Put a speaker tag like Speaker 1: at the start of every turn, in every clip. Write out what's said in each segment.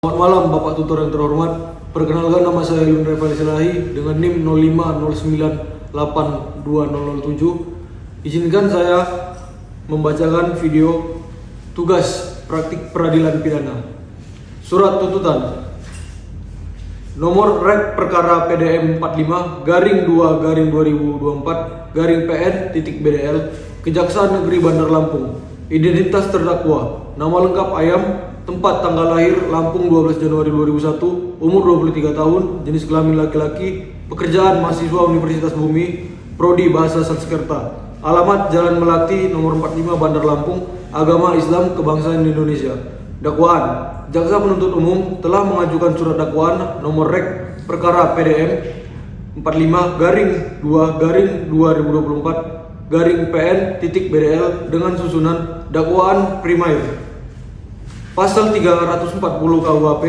Speaker 1: Selamat malam Bapak Tutor yang terhormat. Perkenalkan, nama saya Yun Revali Silahi dengan NIM 0509820007. Izinkan saya membacakan video tugas praktik peradilan pidana. Surat tuntutan nomor rek perkara PDM 45 garing 2 garing 2024 garing PN titik BDL Kejaksaan Negeri Bandar Lampung. Identitas terdakwa: nama lengkap Ayam, tempat tanggal lahir Lampung 12 Januari 2001, umur 23 tahun, jenis kelamin laki-laki, pekerjaan mahasiswa Universitas Bumi, prodi Bahasa Sanskerta, alamat Jalan Melati nomor 45 Bandar Lampung, agama Islam, kebangsaan Indonesia. Dakwaan: jaksa penuntut umum telah mengajukan surat dakwaan nomor rek perkara PDM 45 garing 2 garing 2024 garing PN titik BDL dengan susunan dakwaan primer. Pasal 340 KUHP,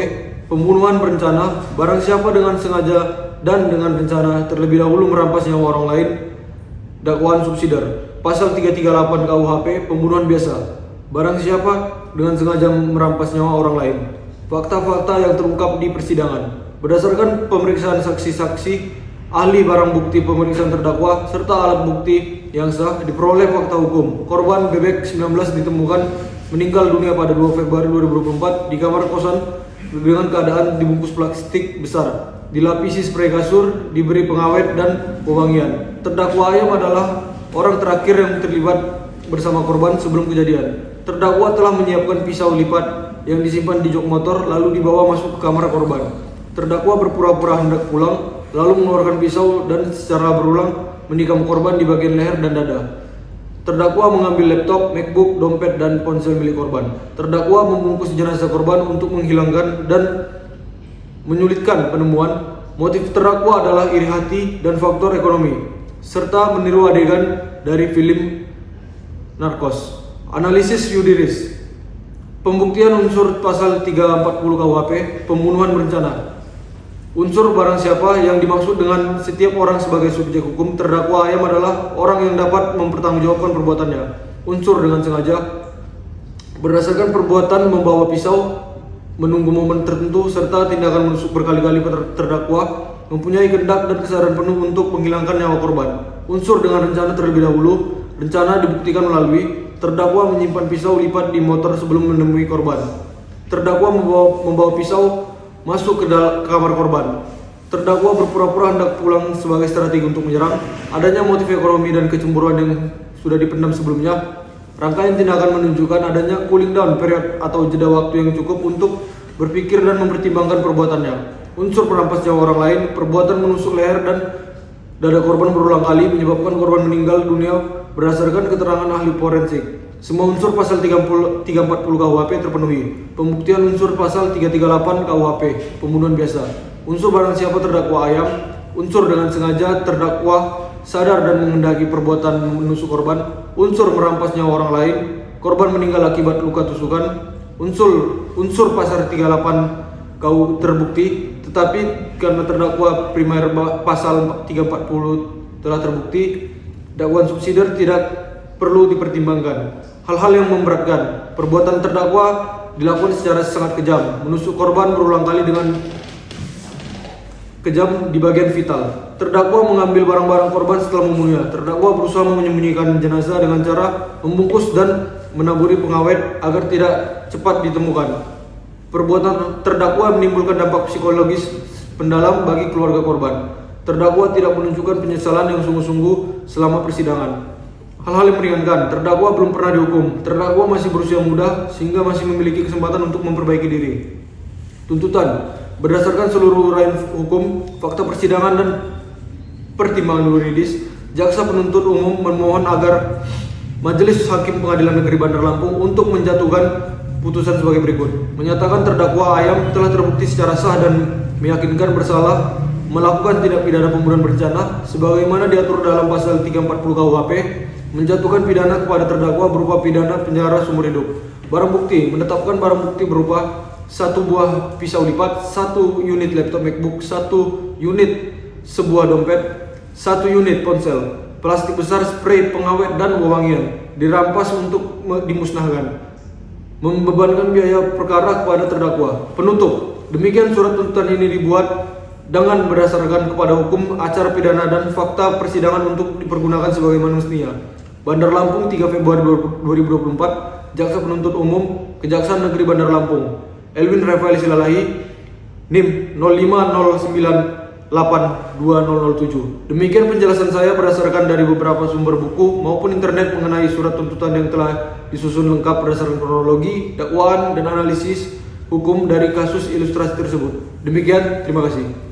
Speaker 1: pembunuhan berencana, barang siapa dengan sengaja dan dengan rencana terlebih dahulu merampas nyawa orang lain. Dakwaan subsidiar. Pasal 338 KUHP, pembunuhan biasa, barang siapa dengan sengaja merampas nyawa orang lain. Fakta-fakta yang terungkap di persidangan berdasarkan pemeriksaan saksi-saksi, ahli barang bukti pemeriksaan terdakwa, serta alat bukti yang sah, diperoleh fakta hukum. Korban Bebek 19 ditemukan meninggal dunia pada 2 Februari 2024 di kamar kosan dengan keadaan dibungkus plastik besar, dilapisi spray kasur, diberi pengawet dan pewangian. Terdakwa Ayam adalah orang terakhir yang terlibat bersama korban sebelum kejadian. Terdakwa telah menyiapkan pisau lipat yang disimpan di jok motor lalu dibawa masuk ke kamar korban. Terdakwa berpura-pura hendak pulang lalu mengeluarkan pisau dan secara berulang menikam korban di bagian leher dan dada. Terdakwa mengambil laptop, MacBook, dompet, dan ponsel milik korban. Terdakwa membungkus jenazah korban untuk menghilangkan dan menyulitkan penemuan. Motif terdakwa adalah iri hati dan faktor ekonomi, serta meniru adegan dari film Narcos. Analisis yuridis. Pembuktian unsur pasal 340 KUHP, pembunuhan berencana. Unsur barang siapa yang dimaksud dengan setiap orang sebagai subjek hukum. Terdakwa Ayam adalah orang yang dapat mempertanggungjawabkan perbuatannya. Unsur dengan sengaja. Berdasarkan perbuatan membawa pisau, menunggu momen tertentu, serta tindakan menusuk berkali-kali, terdakwa mempunyai kehendak dan kesadaran penuh untuk menghilangkan nyawa korban. Unsur dengan rencana terlebih dahulu. Rencana dibuktikan melalui terdakwa menyimpan pisau lipat di motor sebelum menemui korban. Terdakwa membawa pisau masuk ke kamar korban. Terdakwa berpura-pura hendak pulang sebagai strategi untuk menyerang. Adanya motif ekonomi dan kecemburuan yang sudah dipendam sebelumnya. Rangkaian tindakan menunjukkan adanya cooling down period atau jeda waktu yang cukup untuk berpikir dan mempertimbangkan perbuatannya. Unsur merampas nyawa orang lain. Perbuatan menusuk leher dan dada korban berulang kali menyebabkan korban meninggal dunia berdasarkan keterangan ahli forensik. Semua unsur pasal 340 KUHP terpenuhi. Pembuktian unsur pasal 338 KUHP, pembunuhan biasa. Unsur barang siapa terdakwa Ayam. Unsur dengan sengaja, terdakwa sadar dan menghendaki perbuatan menusuk korban. Unsur merampas nyawa orang lain, korban meninggal akibat luka tusukan. Unsur pasal 38 KU terbukti, tetapi karena terdakwa primer pasal 340 telah terbukti, dakwaan subsidiar tidak perlu dipertimbangkan. Hal-hal yang memberatkan. Perbuatan terdakwa dilakukan secara sangat kejam, menusuk korban berulang kali dengan kejam di bagian vital. Terdakwa mengambil barang-barang korban setelah membunuhnya. Terdakwa berusaha menyembunyikan jenazah dengan cara membungkus dan menaburi pengawet agar tidak cepat ditemukan. Perbuatan terdakwa menimbulkan dampak psikologis pendalam bagi keluarga korban. Terdakwa tidak menunjukkan penyesalan yang sungguh-sungguh selama persidangan. Hal-hal yang meringankan. Terdakwa belum pernah dihukum. Terdakwa masih berusia muda sehingga masih memiliki kesempatan untuk memperbaiki diri. Tuntutan. Berdasarkan seluruh uraian hukum, fakta persidangan dan pertimbangan yuridis, jaksa penuntut umum memohon agar Majelis Hakim Pengadilan Negeri Bandar Lampung untuk menjatuhkan putusan sebagai berikut. Menyatakan terdakwa Ayam telah terbukti secara sah dan meyakinkan bersalah melakukan tindak pidana pembunuhan berencana sebagaimana diatur dalam pasal 340 KUHP, menjatuhkan pidana kepada terdakwa berupa pidana penjara seumur hidup. Barang bukti. Menetapkan barang bukti berupa 1 buah pisau lipat, 1 unit laptop MacBook, 1 unit sebuah dompet, 1 unit ponsel, plastik besar, spray pengawet dan wewangian dirampas untuk dimusnahkan. membebankan biaya perkara kepada terdakwa. Penutup, demikian surat tuntutan ini dibuat dengan berdasarkan kepada hukum acara pidana dan fakta persidangan untuk dipergunakan sebagaimana mestinya. Bandar Lampung 3 Februari 2024, Jaksa Penuntut Umum, Kejaksaan Negeri Bandar Lampung, Elwin Rafael Silalahi, NIM 0509820007. Demikian penjelasan saya berdasarkan dari beberapa sumber buku maupun internet mengenai surat tuntutan yang telah disusun lengkap berdasarkan kronologi, dakwaan, dan analisis hukum dari kasus ilustrasi tersebut. Demikian, terima kasih.